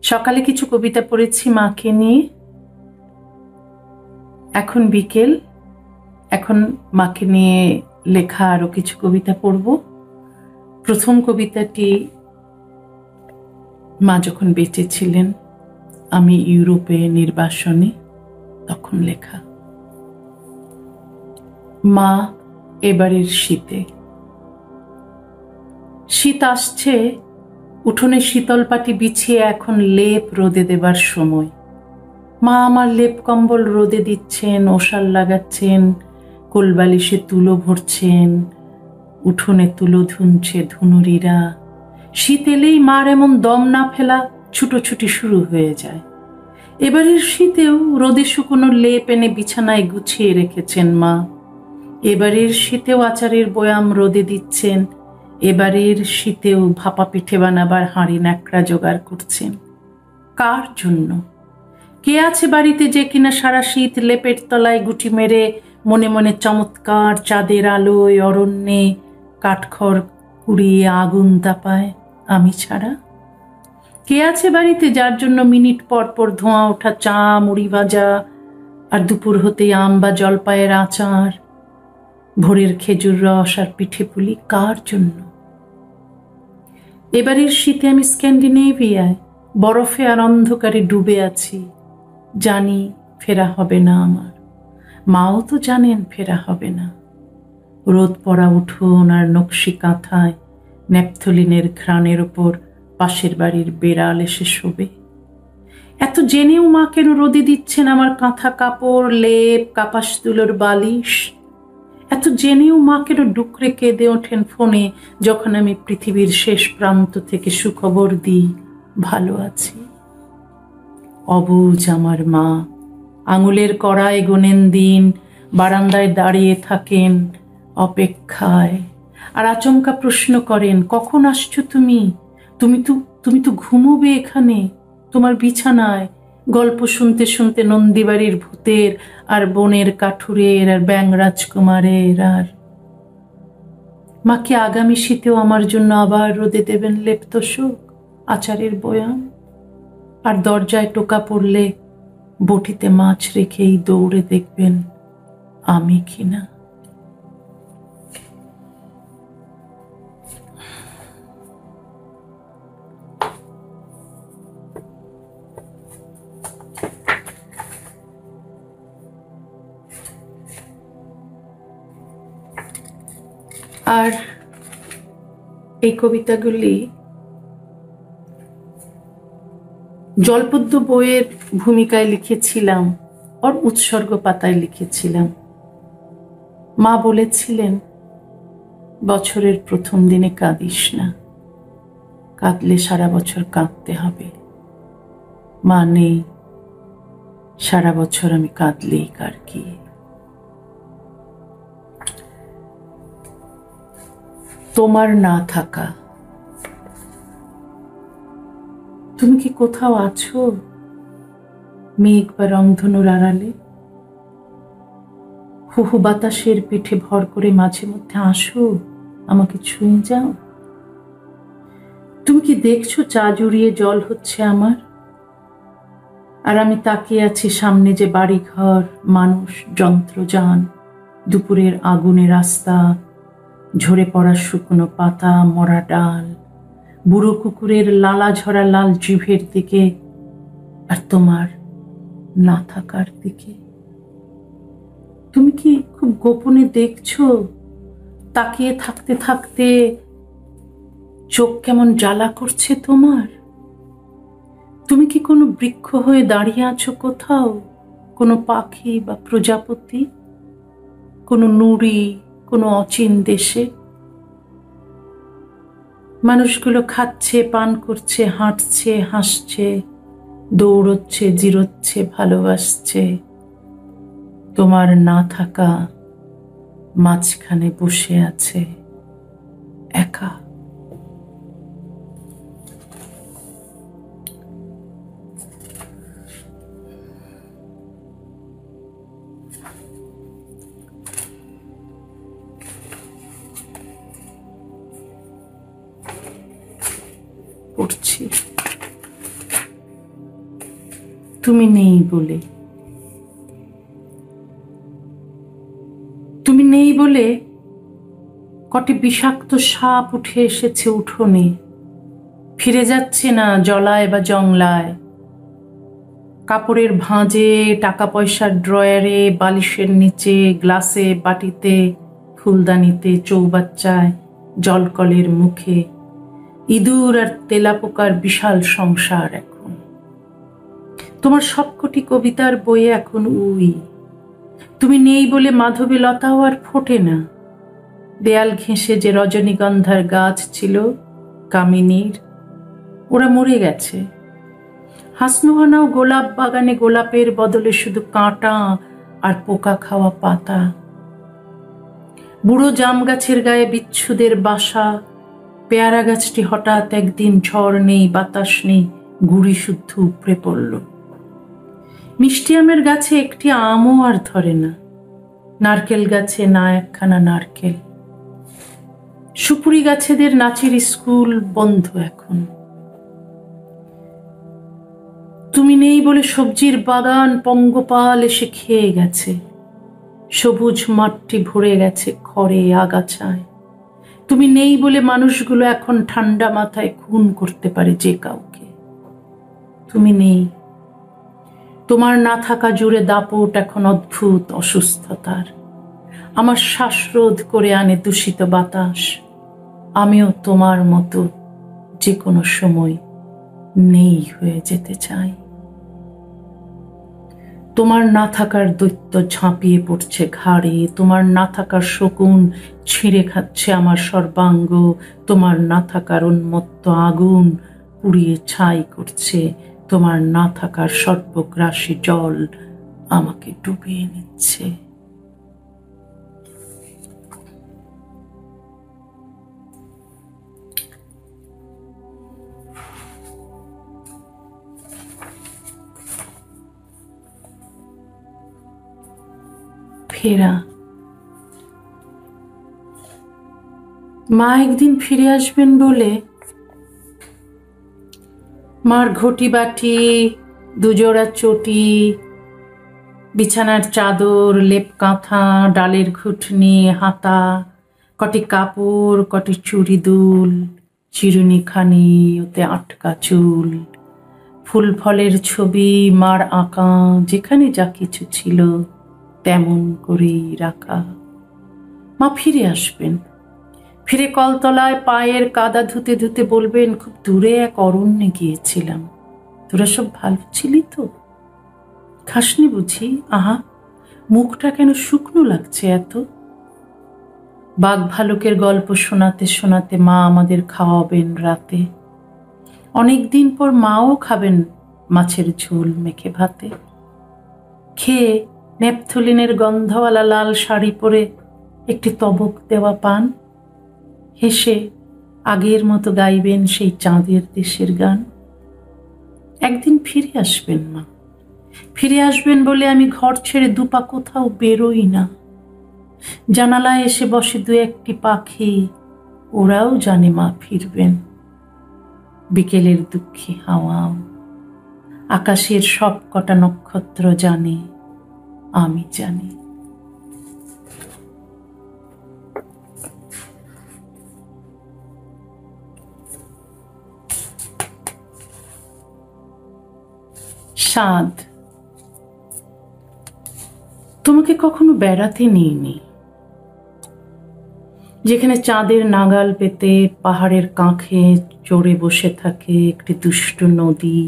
সকালে কিছু কবিতা পড়েছি মাকে নিয়ে। এখন বিকেল, এখন মাকে নিয়ে লেখা আরো কিছু কবিতা পড়ব। প্রথম কবিতাটি মা যখন বেঁচে ছিলেন, আমি ইউরোপে নির্বাসনে, তখন লেখা। মা, এবারের শীতে। শীত আসছে, উঠোনে শীতল পাটি বিছিয়ে এখন লেপ রোদে দেবার সময়। মা আমার লেপ কম্বল রোদে দিচ্ছেন, ওশাল লাগাচ্ছেন, কোলবালিশে তুলো ভরছেন, উঠোনে তুলো ধুনছে ধুনুরিরা। শীত এলেই মার এমন দম না ফেলা ছুটোছুটি শুরু হয়ে যায়। এবারের শীতেও রোদে শুকনো লেপ এনে বিছানায় গুছিয়ে রেখেছেন মা। এবারের শীতেও আচারের বয়াম রোদে দিচ্ছেন। এবারের শীতেও ভাপা পিঠে বানাবার হাঁড়ি ন্যাকড়া জোগাড় করছেন। কার জন্য? কে আছে বাড়িতে যে কিনা সারা শীত লেপের তলায় গুটি মেরে মনে মনে চমৎকার চাঁদের আলোয় অরণ্যে কাঠখড় কুড়িয়ে আগুন তাপায়, আমি ছাড়া? কে আছে বাড়িতে যার জন্য মিনিট পর পর ধোঁয়া ওঠা চা, মুড়ি ভাজা, আর দুপুর হতেই আম বা জলপাইয়ের আচার, ভোরের খেজুর রস আর পিঠে পুলি? কার জন্য? এবারের শীতে আমি স্ক্যান্ডিনেভিয়ায় বরফে আর অন্ধকারে ডুবে আছি। জানি ফেরা হবে না আমার, মাও তো জানেন ফেরা হবে না। রোদ পড়া উঠোন আর নকশি কাঁথায় ন্যাপথলিনের ঘ্রাণের ওপর পাশের বাড়ির বেড়াল এসে শোবে। এত জেনেও মা কেন রোদে দিচ্ছেন আমার কাঁথা কাপড়, লেপ, কাপাস তুলোর বালিশ? এত জেনেও মা কেন ডুকরে কেঁদে ওঠেন ফোনে যখন আমি পৃথিবীর শেষ প্রান্ত থেকে সুখবর দিই ভালো আছি? অবুঝ আমার মা, আঙুলের কড়ায় গোনেন দিন, বারান্দায় দাঁড়িয়ে থাকেন অপেক্ষায়, আর আচমকা প্রশ্ন করেন, কখন আসছো তুমি? তুমি তো ঘুমোবে এখানে তোমার বিছানায়, গল্প শুনতে শুনতে নন্দীবাড়ির ভূতের আর বনের কাঠুরের আর ব্যাং রাজকুমারের। আর মাকে আগামী শীতেও আমার জন্য আবার রোদে দেবেন লেপ তোষক, আচারের বয়াম, আর দরজায় টোকা পড়লে বটিতে মাছ রেখেই দৌড়ে দেখবেন আমি কিনা। আর এই কবিতাগুলি জলপদ্য বইয়ের ভূমিকায় লিখেছিলাম, ওর উৎসর্গ পাতায় লিখেছিলাম। মা বলেছিলেন, বছরের প্রথম দিনে কাঁদিস না, কাঁদলে সারা বছর কাঁদতে হবে। মা নেই, সারা বছর আমি কাঁদলেই কার কি। তোমার না থাকা। তুমি কি কোথাও আছো মেঘ বা রংধনুর আড়ালে? হুহু বাতাসের পিঠে ভর করে মাঝে মধ্যে আসো, আমাকে ছুঁয়ে যাও। তুমি কি দেখছো চা জুড়িয়ে জল হচ্ছে আমার, আর আমি তাকিয়ে আছি সামনে যে বাড়িঘর, মানুষ, যন্ত্রযান, দুপুরের আগুনে রাস্তা, ঝরে পড়া শুকনো পাতা, মরা ডাল, বুড়ো কুকুরের লালা ঝরা লাল জিভের দিকে, আর তোমার না থাকার দিকে। তুমি কি খুব গোপনে দেখছো? তাকিয়ে থাকতে থাকতে চোখ কেমন জ্বালা করছে তোমার? তুমি কি কোনো বৃক্ষ হয়ে দাঁড়িয়ে আছো কোথাও, কোনো পাখি বা প্রজাপতি, কোনো নুড়ি, কোনো অচিন দেশে? মানুষগুলো খাচ্ছে, পান করছে, হাঁটছে, হাসছে, দৌড়চ্ছে, জিরোচ্ছে, ভালোবাসছে। তোমার না থাকা মাঝখানে বসে আছে একা। পড়ছি। তুমি নেই বলে, তুমি নেই বলে কটি বিষাক্ত সাপ উঠে এসেছে উঠোনে, ফিরে যাচ্ছে না জলায় বা জংলায়। কাপড়ের ভাঁজে, টাকা পয়সার ড্রয়ারে, বালিশের নিচে, গ্লাসে, বাটিতে, ফুলদানিতে, চৌবাচ্চায়, জলকলের মুখে ইঁদুর আর তেলাপোকার বিশাল সংসার এখন। তোমার সবকটি কবিতার বইয়ে এখন উই। তুমি নেই বলে মাধবী লতাও আর ফোটে না। দেয়াল ঘেঁষে যে রজনীগন্ধার গাছ ছিল কামিনীর, ওরা মরে গেছে। হাসনুহানাও গোলাপ বাগানে গোলাপের বদলে শুধু কাঁটা আর পোকা খাওয়া পাতা। বুড়ো জাম গাছের গায়ে বিচ্ছুদের বাসা। পেয়ারা গাছটি হঠাৎ একদিন ঝড় নেই, বাতাস নেই, গুড়ি শুদ্ধ উপড়ে পড়ল। মিষ্টি আমের গাছে একটি আমও আর ধরে না। নারকেল গাছে না একখানা নারকেল। সুপুরি গাছেদের নাচের স্কুল বন্ধ এখন। তুমি নেই বলে সবজির বাগান পঙ্গপাল এসে খেয়ে গেছে। সবুজ মাঠটি ভরে গেছে খড়ে, আগাছায়। তুমি নেই বলে মানুষগুলো এখন ঠান্ডা মাথায় খুন করতে পারে যে কাউকে। তুমি নেই। তোমার না থাকা জুড়ে দাপট এখন অদ্ভুত অসুস্থতার। আমার শ্বাসরোধ করে আনে দূষিত বাতাস। আমিও তোমার মতো যে কোনো সময় নেই হয়ে যেতে চাই। তোমার না থাকার দৈত্য ঝাঁপিয়ে পড়ছে ঘাড়ে। তোমার না থাকার শকুন ছিঁড়ে খাচ্ছে আমার সর্বাঙ্গ। তোমার না থাকার উন্মত্ত আগুন পুড়িয়ে ছাই করছে। তোমার না থাকার সর্বগ্রাসী জল আমাকে ডুবিয়ে নিচ্ছে। ফেরা। মা একদিন ফিরে আসবেন বলে মার ঘটি বাটি, দুজোড়া চটি, বিছানার চাদর, লেপ কাঁথা, ডালের ঘুটনি, হাতা, কটি কাপড়, কটি চুড়ি দুল, চিরুনিখানি, ওতে আটকা চুল, ফুল ফলের ছবি মার আঁকা, যেখানে যা কিছু ছিল তেমন করেই রাখা। মা ফিরে আসবেন। ফিরে কলতলায় পায়ের কাদা ধুতে ধুতে বলবেন, খুব দূরে এক অরণ্যে গিয়েছিলাম। তোরা সব ভালো ছিলি তো? খাসনি বুঝি? আহা, মুখটা কেন শুকনো লাগছে এত? বাঘ ভালুকের গল্প শোনাতে শোনাতে মা আমাদের খাওয়াবেন রাতে। অনেকদিন পর মাও খাবেন মাছের ঝোল মেখে ভাতে। খেয়ে নেপথলিনের গন্ধওয়ালা লাল শাড়ি পরে একটি তবক দেওয়া পান। হেসে আগের মতো গাইবেন সেই চাঁদের দেশের গান। একদিন ফিরে আসবেন মা। ফিরে আসবেন বলে আমি ঘর ছেড়ে দুপা কোথাও বেরোই না। জানালায় এসে বসে দু একটি পাখি, ওরাও জানে মা ফিরবেন। বিকেলের দুঃখী হাওয়াও, আকাশের সব কটা নক্ষত্র জানে, আমি জানি। স্বাদ। তোমাকে কখনো বেড়াতে নিইনি। যেখানে চাঁদের নাগাল পেতে পাহাড়ের কাঁখে চড়ে বসে থাকে একটি দুষ্ট নদী,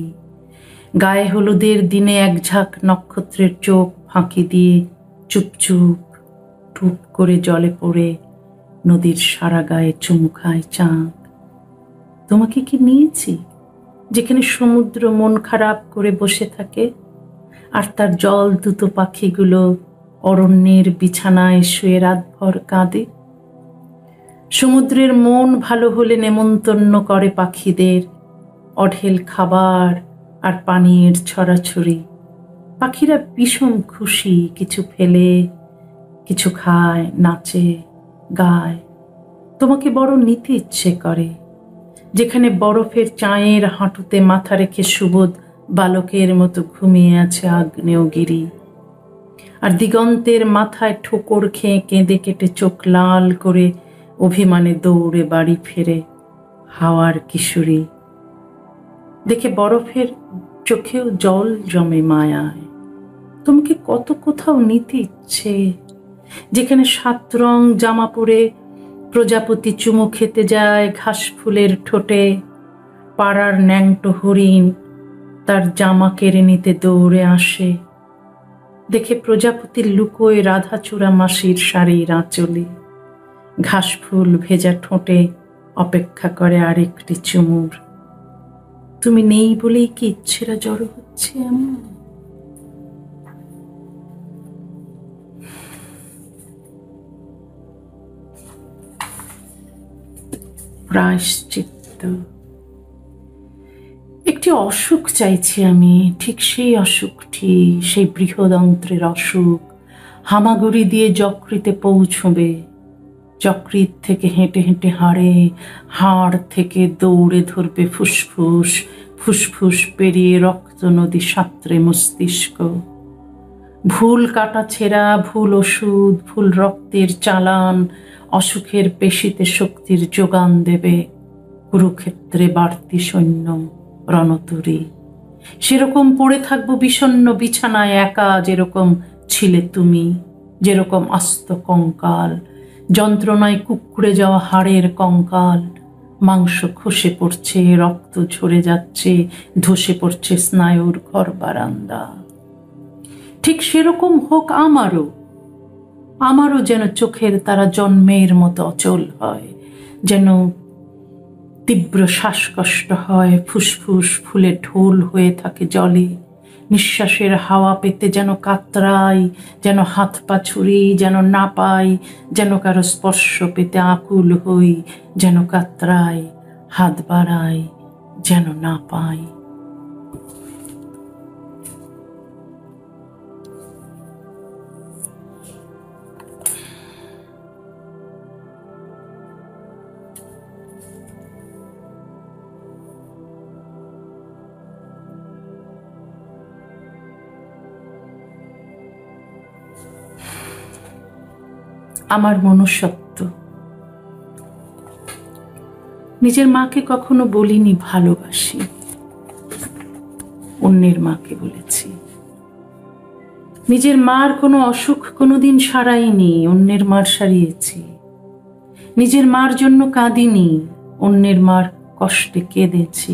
গায়ে হলুদের দিনে এক ঝাঁক নক্ষত্রের চোখ ফাঁকি দিয়ে চুপচুপ টুপ করে জলে পড়ে নদীর সারা গায়ে চুমু খায় চাঁদ। তোমাকে কি নিয়েছি? যেখানে সমুদ্র মন খারাপ করে বসে থাকে আর তার জল দূত পাখিগুলো অরণ্যের বিছানায় শুয়ে রাতভর কাঁদে। সমুদ্রের মন ভালো হলে নেমন্তন্ন করে পাখিদের, অঢেল খাবার আর পানির ছড়াছড়ি। পাখিরা ভীষণ খুশি, কিছু ফেলে, কিছু খায়, নাচে, গায়। তোমাকে বড় নিতে ইচ্ছে করে। যেখানে বরফের চাঁয়ের হাঁটুতে মাথা রেখে সুবোধ বালকের মতো ঘুমিয়ে আছে আগ্নেয়গিরি, আর দিগন্তের মাথায় ঠোকর খেয়ে কেঁদে কেটে চোখ লাল করে অভিমানে দৌড়ে বাড়ি ফেরে হাওয়ার কিশোরী। দেখে বরফের চোখেও জল জমে মায়ায়। তোমাকে কত কোথাও নিতে ইচ্ছে, যেখানে 7 রং জামা পরে প্রজাপতি চুমু খেতে যায় ঘাস ফুলের ঠোঁটে, পাড়ার ন্যাংটো হরিণ তার জামা কেড়ে নিতে দৌড়ে আসে। দেখে প্রজাপতির লুকোয় রাধাচূড়া মাসির শাড়ির আঁচলে, ঘাস ফুল ভেজা ঠোঁটে অপেক্ষা করে আরেকটি চুমুর। তুমি নেই বলেই কি ইচ্ছেরা জড়ো হচ্ছে আমার? প্রায়শ্চিত্ত। একটি অসুখ চাইছি আমি, ঠিক সেই অসুখটি, সেই বৃহদন্ত্রের অসুখ হামাগুড়ি দিয়ে যকৃতে পৌঁছবে। যকৃত থেকে হেঁটে হেঁটে হাড় থেকে দৌড়ে ধরবে ফুসফুস, ফুসফুস পেরিয়ে রক্ত নদী সাঁতরে মস্তিষ্ক। ভুল কাটা ছেঁড়া, ভুল ওষুধ, ভুল রক্তের চালান অসুখের পেশিতে শক্তির যোগান দেবে। কুরুক্ষেত্রে বাড়তি সৈন্য রণতুরী, সেরকম পড়ে থাকবো বিষণ্ণ বিছানায় একা, যেরকম ছিলে তুমি, যেরকম আস্ত কঙ্কাল, যন্ত্রণায় কুঁকড়ে যাওয়া হাড়ের কঙ্কাল। মাংস খসে পড়ছে, রক্ত ঝরে যাচ্ছে, ধসে পড়ছে স্নায়ুর ঘর বারান্দা। ঠিক সেরকম হোক আমারও যেন চোখের তারা জন্মের মতো অচল হয়, যেন তীব্র শ্বাসকষ্ট হয়, ফুসফুস ফুলে ঢোল হয়ে থাকে জলে, নিঃশ্বাসের হাওয়া পেতে যেন কাতরাই, যেন হাত পা ছুরি, যেন না পাই, যেন কারো স্পর্শ পেতে আকুল হই, যেন কাতরাই, হাত বাড়াই, যেন না পাই। আমার মনুষ্যত্ব। নিজের মাকে কখনো বলিনি ভালোবাসি, অন্যের মাকে বলেছি। নিজের মার কোনো অসুখ কোনোদিন সারাইনি, অন্যের মার সারিয়েছি। নিজের মার জন্য কাঁদিনি, অন্যের মার কষ্টে কেঁদেছি।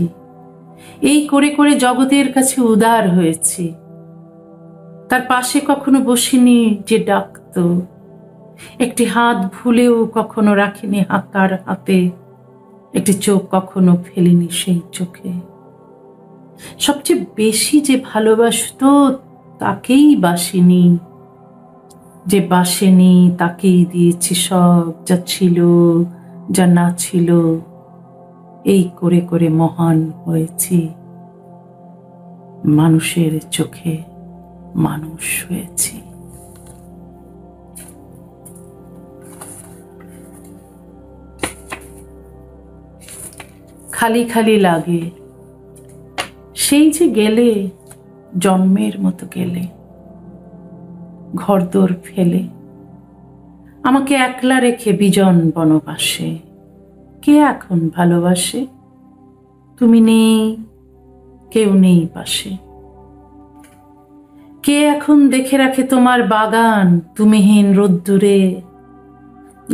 এই করে করে জগতের কাছে উদার হয়েছি। তার পাশে কখনো বসিনি যে ডাকত, একটি হাত ভুলেও কখনো রাখিনি তার হাতে, একটি চোখ কখনো ফেলিনি সেই চোখে। সবচেয়ে বেশি যে ভালোবাসতো তাকেই বাসিনি, যে বাসেনি তাকেই দিয়েছি সব, যা ছিল যা না ছিল। এই করে করে মহান হয়েছি, মানুষের চোখে মানুষ হয়েছি। খালি খালি লাগে, সেই যে গেলে জন্মের মতো গেলে, ঘরদোর ফেলে আমাকে একলা রেখে বিজন বনবাসে। কে এখন ভালোবাসে? তুমি নেই, কেউ নেই পাশে। কে এখন দেখে রাখে তোমার বাগান তুমিহীন রোদ্দুরে?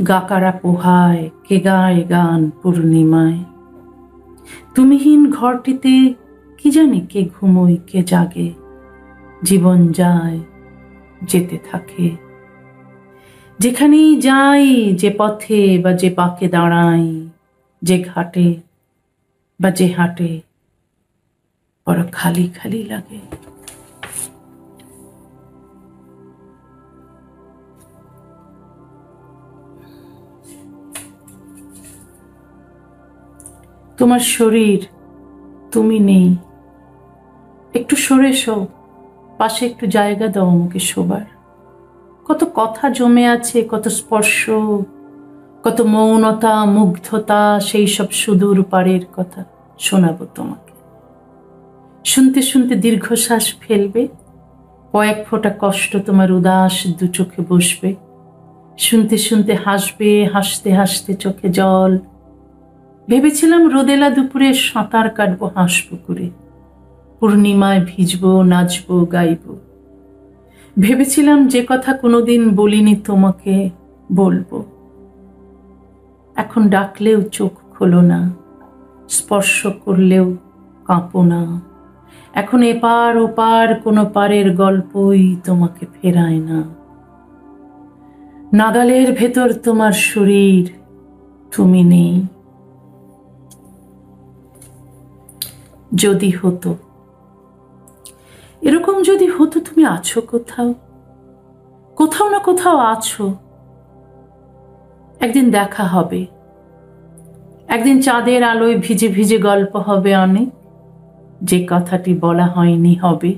গাকারা পোহায় কে গায় গান পূর্ণিমায়? তুমিহীন ঘরটিতে কি জানি কে ঘুমোয় কে জাগে। জীবন যায় যেতে থাকে, যেখানেই যাই, যে পথে বা যে পাকে দাঁড়াই, যে ঘাটে বা যে হাটে, বড় খালি খালি লাগে। তোমার শরীর, তুমি নেই, একটু সরে এসো, পাশে একটু জায়গা দাও আমাকে শোবার। কত কথা জমে আছে, কত স্পর্শ, কত মৌনতা, মুগ্ধতা, সেই সব সুদূর পারের কথা শোনাবো তোমাকে। শুনতে শুনতে দীর্ঘশ্বাস ফেলবে, কয়েক ফোঁটা কষ্ট তোমার উদাস দু চোখে বসবে। শুনতে শুনতে হাসবে, হাসতে হাসতে চোখে জল। ভেবেছিলাম রোদেলা দুপুরে সাঁতার কাটবো হাঁসপুকুরে, পূর্ণিমায় ভিজবো, নাচবো, গাইবো। ভেবেছিলাম যে কথা কোনোদিন বলিনি তোমাকে বলবো। এখন ডাকলেও চোখ খোলো না, স্পর্শ করলেও কাঁপো না। এখন এপার ওপার কোনো পারের গল্পই তোমাকে ফেরায় না। নাগালের ভেতর তোমার শরীর, তুমি নেই। যদি হতো, এরকম যদি হতো তুমি আছো কোথাও, কোথাও না কোথাও আছো। একদিন দেখা হবে, একদিন চাঁদের আলোয় ভিজে ভিজে গল্প হবে অনেক, যে কথাটি বলা হয়নি হবে।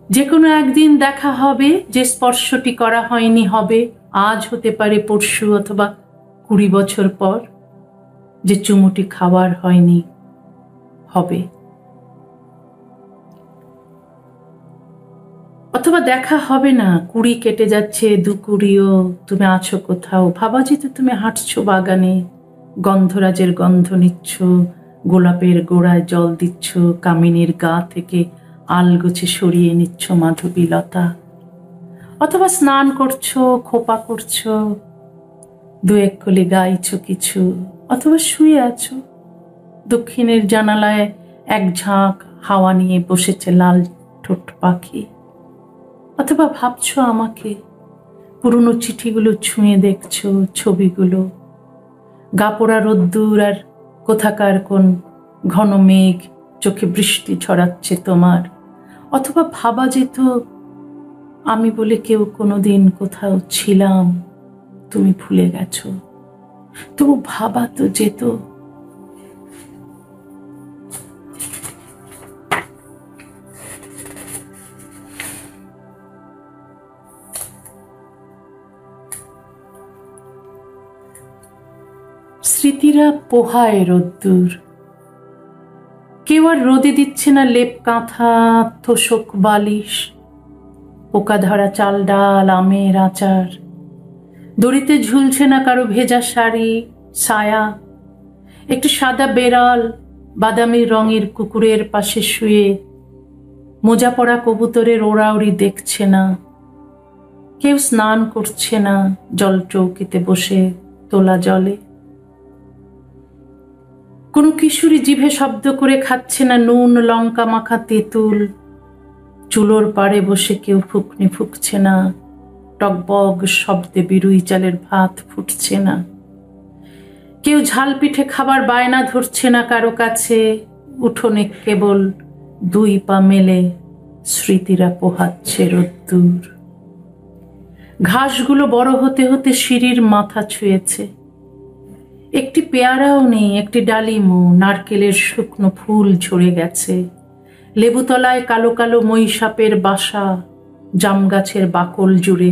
যে কোনো একদিন দেখা হবে, যে স্পর্শটি করা হয়নি হবে, আজ হতে পারে পরশু অথবা 20 বছর পর। যে চুমুটি খাওয়ার হয়নি হবে। অথবা দেখা হবে না, 20 কেটে যাচ্ছে, 2-20ও তুমি আছো কোথাও। ভাবা যেত তুমি হাঁটছো বাগানে, গন্ধরাজের গন্ধ নিচ্ছ, গোলাপের গোড়ায় জল দিচ্ছ, কামিনীর গা থেকে আলগোছে সরিয়ে নিচ্ছ মাধবীলতা। অথবা স্নান করছো, খোপা করছো, 2-1 কলি গাইছো কিছু। অথবা শুয়ে আছো, দক্ষিণের জানালায় এক ঝাঁক হাওয়া নিয়ে বসেছে লাল ঠোঁট পাখি। অথবা ভাবছো আমাকে, পুরনো চিঠিগুলো ছুঁয়ে দেখছো, ছবিগুলো, গা পোড়া রোদ্দুর আর কোথাকার কোন ঘন মেঘ চোখে বৃষ্টি ছড়াচ্ছে তোমার। অথবা ভাবা যেত আমি বলে কেউ কোনোদিন কোথাও ছিলাম, তুমি ভুলে গেছো। তবু ভাবা তো যেত। স্মৃতিরা পোহায় রোদ্দুর, কেউ আর রোদে দিচ্ছে না লেপ কাঁথা, তোষক বালিশ, পোকা ধরা চাল ডাল, আমের আচার। দড়িতে ঝুলছে না কারো ভেজা শাড়ি, ছায়া। একটু সাদা বেড়াল বাদামি রঙের কুকুরের পাশে শুয়ে মোজা পড়া কবুতরের ওড়াউড়ি দেখছে না। কেউ স্নান করছে না জল চৌকিতে বসে তোলা জলে। কোনো কিশোরী জিভে শব্দ করে খাচ্ছে না নুন লঙ্কা মাখা তেঁতুল। চুলোর পাড়ে বসে কেউ ফুকনি ফুকছে না, টকবক শব্দে বিরুই চালের ভাত ফুটছে না। কেউ ঝাল পিঠে খাবার বায়না ধরছে না কারো কাছে। উঠোনে কেবল 2 পা মেলে স্মৃতিরা পোহাচ্ছে রোদ্দুর। ঘাসগুলো বড় হতে হতে সিঁড়ির মাথা ছুঁয়েছে। একটি পেয়ারাও নেই, একটি ডালিমও। নারকেলের শুকনো ফুল ঝরে গেছে। লেবুতলায় কালো কালো মহিষাপের বাসা। জাম গাছের বাকল জুড়ে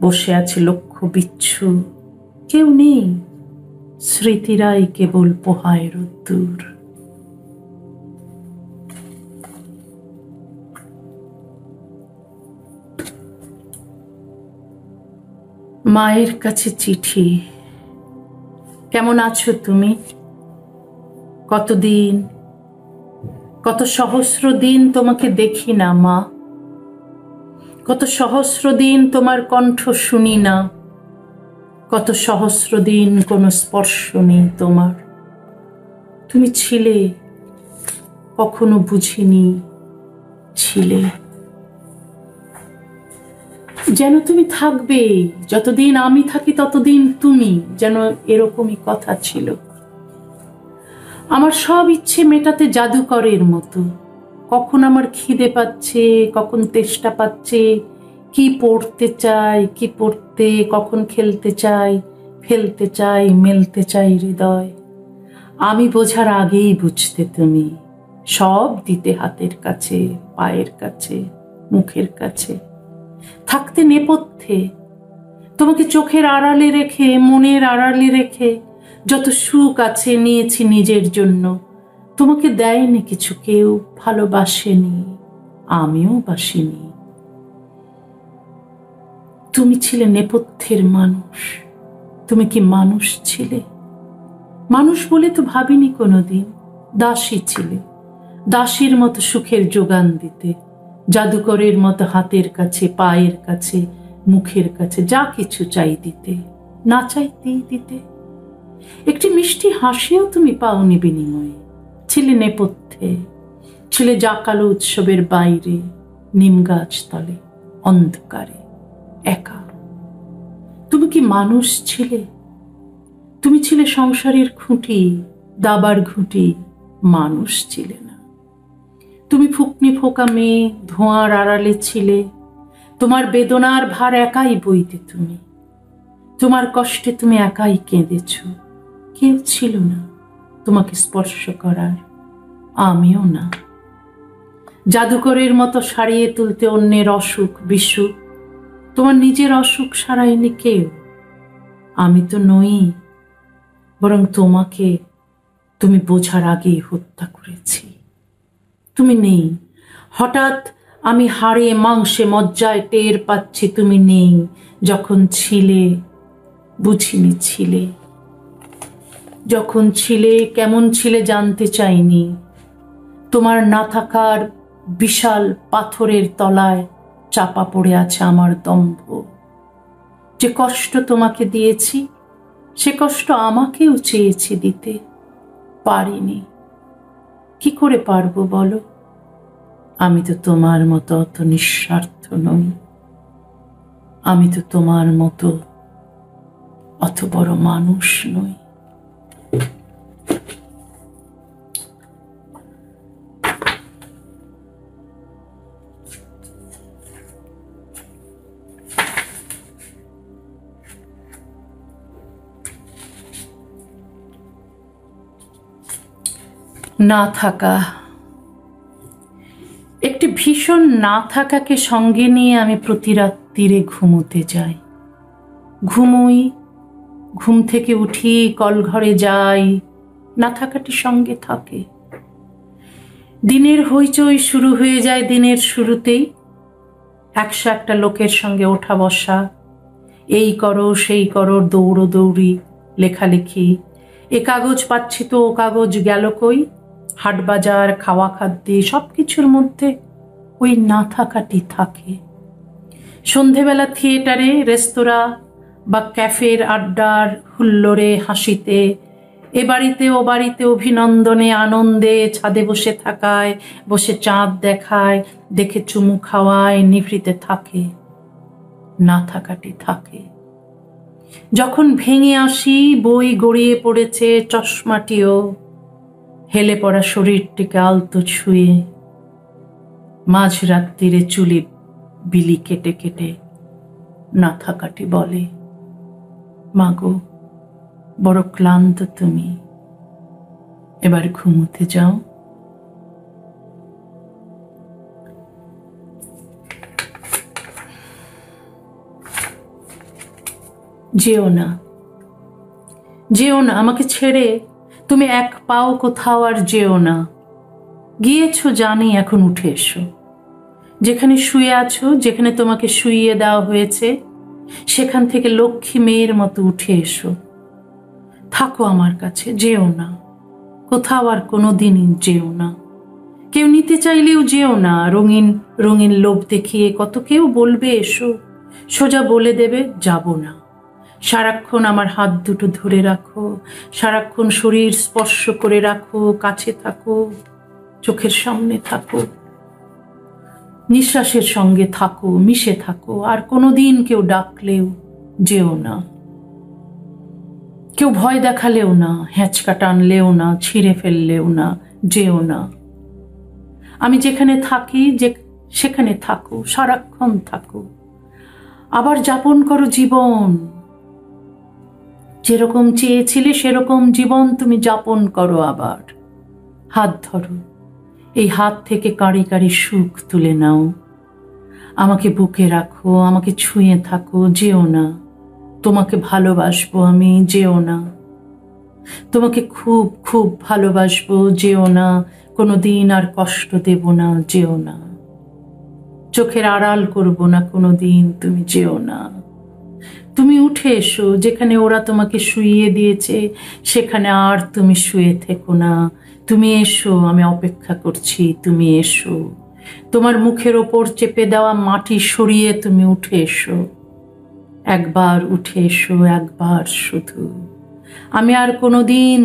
বসে আছে লক্ষ বিচ্ছু। কেউ নেই, স্মৃতিরাই কেবল পোহায় রোদ্দুর। মায়ের কাছে চিঠি। কেমন আছো তুমি? কতদিন, কত সহস্র দিন তোমাকে দেখি না মা। কত সহস্র দিন তোমার কণ্ঠ শুনি না। কত সহস্র দিন কোনো স্পর্শ নেই তোমার। তুমি ছিলে, কখনো বুঝিনি ছিলে। যেন তুমি থাকবে, যতদিন আমি থাকি ততদিন তুমি, যেন এরকমই কথা ছিল। আমার সব ইচ্ছে মেটাতে জাদুকরের মতো। কখন আমার খিদে পাচ্ছে, কখন তেষ্টা পাচ্ছে, কি পড়তে চাই, কি পড়তে, কখন খেলতে চাই, ফেলতে চাই, মেলতে চাই হৃদয়। আমি বোঝার আগেই বুঝতে তুমি, সব দিতে হাতের কাছে, পায়ের কাছে, মুখের কাছে। থাকতে নেপথ্যে, তোমাকে চোখের আড়ালে রেখে, মনের আড়ালে রেখে। যত সুখ আছে নিয়েছি নিজের জন্য, তোমাকে দেয়নি কিছু কেউ, ভালোবাসেনি, আমিও বাসিনি। তুমি ছিলে নেপথ্যের মানুষ। তুমি কি মানুষ ছিলে? মানুষ বলে তো ভাবিনি কোনোদিন। দাসী ছিলে, দাসীর মতো সুখের যোগান দিতে, জাদুকরের মতো হাতের কাছে, পায়ের কাছে, মুখের কাছে যা কিছু চাই দিতে, না চাইতেই দিতে। একটি মিষ্টি হাসিও তুমি পাওনি বিনিময়ে। ছিলে নেপথ্যে, ছিলে জাকালো উৎসবের বাইরে, নিম গাছ তলে, অন্ধকারে, একা। তুমি কি মানুষ ছিলে? তুমি ছিলে সংসারের খুঁটি, দাবার ঘুঁটি, মানুষ ছিলে না। তুমি ফুকনি ফোকা মেয়ে, ধোঁয়ার আড়ালে ছিলে। তোমার বেদনার ভার একাই বইতে তুমি, তোমার কষ্টে তুমি একাই কেঁদেছ। কেউ ছিল না তোমাকে স্পর্শ করার, আমিও না। জাদুকরের মতো সারিয়ে তুলতে অন্যের অসুখ বিসুখ, তোমার নিজের অসুখ সারায়নি কেউ। আমি তো নই, বরং তোমাকে তুমি বোঝার আগেই হত্যা করেছি। তুমি নেই, হঠাৎ আমি হাড়ে মাংসে মজ্জায় টের পাচ্ছি তুমি নেই। যখন ছিলে বুঝিনি ছিলে, যখন ছিলে কেমন ছিলে জানতে চাইনি। তোমার না থাকার বিশাল পাথরের তলায় চাপা পড়ে আছে আমার দম্ভ। যে কষ্ট তোমাকে দিয়েছি সে কষ্ট আমাকেও চেয়েছি দিতে, পারিনি। কি করে পারবো বলো? আমি তো তোমার মতো অত নিঃস্বার্থ নই। আমি তো তোমার মতো অত বড় মানুষ নই। না থাকা, একটি ভীষণ না থাকাকে সঙ্গে নিয়ে আমি প্রতি রাত্রিরে ঘুমোতে যাই। ঘুমোই, ঘুম থেকে উঠি, কলঘরে যাই, না থাকাটি সঙ্গে থাকে। দিনের হইচই শুরু হয়ে যায় দিনের শুরুতেই। 101টা লোকের সঙ্গে ওঠা বসা, এই করো সেই করো, দৌড়োদৌড়ি, লেখালেখি। এ কাগজ পাচ্ছি তো ও কাগজ গেল কই, হাটবাজার, খাওয়া খাদ্যে, সব কিছুর মধ্যে ওই না থাকাটি থাকে। সন্ধেবেলা থিয়েটারে, রেস্তোরাঁ বা ক্যাফের আড্ডার হুল্লোড়ে, হাসিতে, এ বাড়িতে ও বাড়িতে অভিনন্দনে, আনন্দে, ছাদে বসে থাকায়, বসে চাঁদ দেখায়, দেখে চুমু খাওয়ায়, নিভৃতে থাকে। না থাকাটি থাকে। যখন ভেঙে আসি, বই গড়িয়ে পড়েছে, চশমাটিও, হেলে পড়া শরীরটিকে আলতো ছুঁয়ে, মাঝরাত্রিরে চুলে বিলি কেটে কেটে না থাকাটি বলে, মাগো বড় ক্লান্ত তুমি, এবার ঘুমোতে যাও। যেও না, যেও না আমাকে ছেড়ে, তুমি এক পাও কোথাও আর যেও না। গিয়েছো জানি, এখন উঠে এসো। যেখানে শুয়ে আছো, যেখানে তোমাকে শুইয়ে দেওয়া হয়েছে, সেখান থেকে লক্ষ্মী মেয়ের মতো উঠে এসো। থাকো আমার কাছে, যেও না কোথাও আর কোনোদিনই যেও না। কেউ নিতে চাইলেও যেও না। রঙিন রঙিন লোভ দেখিয়ে কত কেউ বলবে এসো, সোজা বলে দেবে যাব না। সারাক্ষণ আমার হাত দুটো ধরে রাখো, সারাক্ষণ শরীর স্পর্শ করে রাখো, কাছে থাকো, চোখের সামনে থাকো, নিঃশ্বাসের সঙ্গে থাকো, মিশে থাকো। আর কোনোদিন কেউ ডাকলেও যেও না, কেউ ভয় দেখালেও না, হ্যাঁচকা টানলেও না, ছিঁড়ে ফেললেও না, যেও না। আমি যেখানে থাকি, সেখানে থাকো, সারাক্ষণ থাকো। আবার যাপন করো জীবন, যেরকম চেয়েছিলে সেরকম জীবন তুমি যাপন করো। আবার হাত ধরো, এই হাত থেকে কাঁড়ি কাঁড়ি সুখ তুলে নাও। আমাকে বুকে রাখো, আমাকে ছুঁয়ে থাকো, যেও না। তোমাকে ভালোবাসবো আমি, যেও না। তোমাকে খুব খুব ভালোবাসবো, যেও না, কোনোদিন আর কষ্ট দেব না, যেও না। চোখের আড়াল করব না কোনোদিন, তুমি যেও না। তুমি উঠে এসো, যেখানে ওরা তোমাকে শুইয়ে দিয়েছে সেখানে আর তুমি শুয়ে থেকো না। তুমি এসো, আমি অপেক্ষা করছি, তুমি এসো। তোমার মুখের ওপর চেপে দেওয়া মাটি সরিয়ে তুমি উঠে এসো। একবার উঠে এসো, একবার শুধু। আমি আর কোনোদিন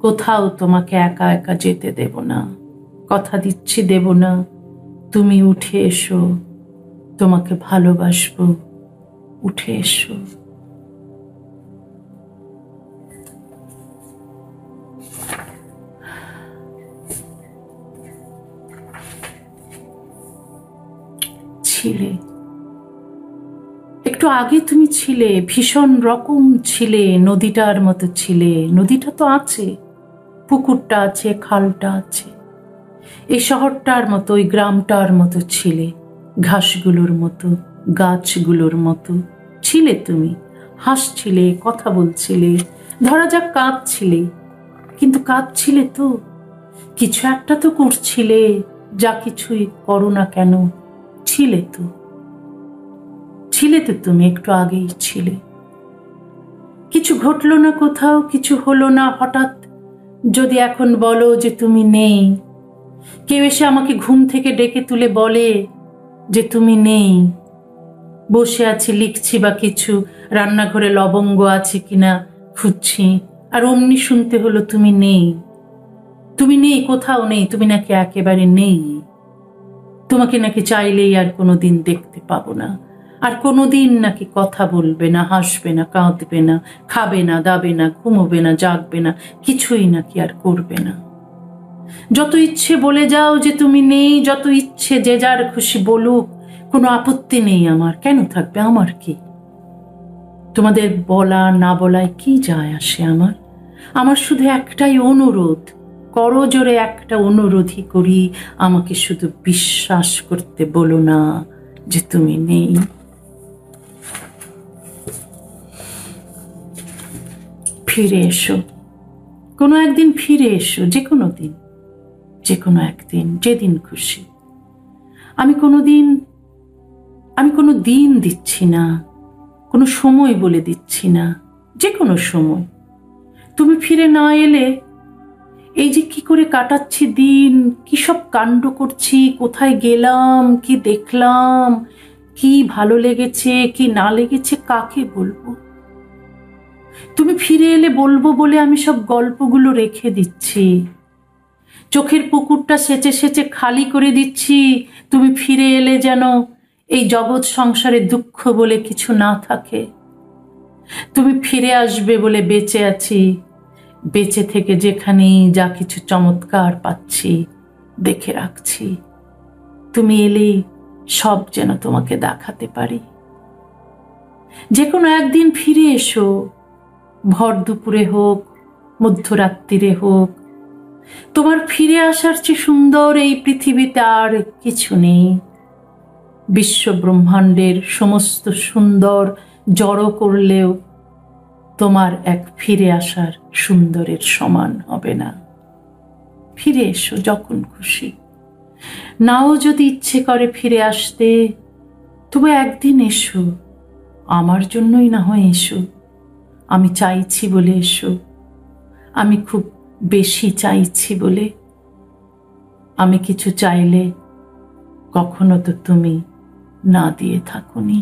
কোথাও তোমাকে একা একা যেতে দেব না, কথা দিচ্ছি দেব না। তুমি উঠে এসো, তোমাকে ভালোবাসবো, উঠে এসো। ছিলে, একটু আগে তুমি ছিলে, ভীষণ রকম ছিলে, নদীটার মতো ছিলে। নদীটা তো আছে, পুকুরটা আছে, খালটা আছে। এই শহরটার মতো, ওই গ্রামটার মতো ছিলে, ঘাসগুলোর মতো, গাছগুলোর মতো ছিলে তুমি। হাসছিলে, কথা বলছিলে, ধরা যাক কাঁদছিলে, কিন্তু কাঁদছিলে তো, কিছু একটা তো করছিলে। যা কিছুই করো না কেন, ছিলে তো, ছিলে তো তুমি, একটু আগেই ছিলে। কিছু ঘটলো না কোথাও, কিছু হলো না হঠাৎ যদি এখন বলো যে তুমি নেই, কেউ এসে আমাকে ঘুম থেকে ডেকে তুলে বলে যে তুমি নেই, বসে আছি লিখছি বা কিছু, রান্নাঘরে লবঙ্গ আছে কিনা খুঁজছি, আর অমনি শুনতে হলো তুমি নেই। তুমি নেই, কোথাও নেই, তুমি নাকি একেবারে নেই। তোমাকে নাকি চাইলেই আর কোনোদিন দেখতে পাবো না, আর কোনোদিন নাকি কথা বলবে না, হাসবে না, কাঁদবে না, খাবে না, দাবে না, ঘুমোবে না, জাগবে না, কিছুই নাকি আর করবে না। যত ইচ্ছে বলে যাও যে তুমি নেই, যত ইচ্ছে যে যার খুশি বলুক, কোনো আপত্তি নেই আমার। কেন থাকবে, আমার কি? তোমাদের বলা না বলায় কি যায় আসে আমার? আমার শুধু একটাই অনুরোধ, করজোরে একটা অনুরোধই করি, আমাকে শুধু বিশ্বাস করতে বলো না যে তুমি নেই। ফিরে এসো, কোনো একদিন ফিরে এসো, যে কোনো দিন, যে কোনো একদিন, যেদিন খুশি। আমি কোনো দিন দিচ্ছি না, কোনো সময় বলে দিচ্ছি না, যে কোনো সময়। তুমি ফিরে না এলে এই যে কি করে কাটাচ্ছি দিন, কি সব কাণ্ড করছি, কোথায় গেলাম, কি দেখলাম, কি ভালো লেগেছে কি না লেগেছে, কাকে বলবো? তুমি ফিরে এলে বলবো বলে আমি সব গল্পগুলো রেখে দিচ্ছি, চোখের পুকুরটা সেচে সেচে খালি করে দিচ্ছি। তুমি ফিরে এলে যেন এই জগৎ সংসারে দুঃখ বলে কিছু না থাকে। তুমি ফিরে আসবে বলে বেঁচে আছি, বেঁচে থেকে যেখানেই যা কিছু চমৎকার পাচ্ছি দেখে রাখছি। তুমি এলেই সব যেন তোমাকে দেখাতে পারি। যে কোনো একদিন ফিরে এসো, ভর দুপুরে হোক, মধ্যরাত্রিরে হোক। তোমার ফিরে আসার চেয়ে সুন্দর এই পৃথিবীতে আর কিছু নেই। বিশ্ব ব্রহ্মাণ্ডের সমস্ত সুন্দর জড়ো করলেও তোমার এক ফিরে আসার সুন্দরের সমান হবে না। ফিরে এসো যখন খুশি, নাও যদি ইচ্ছে করে ফিরে আসতে, তবে একদিন এসো, আমার জন্যই না হয় এসো। আমি চাইছি বলে এসো, আমি খুব বেশি চাইছি বলে। আমি কিছু চাইলে কখনো তো তুমি না দিয়ে থাকোনি।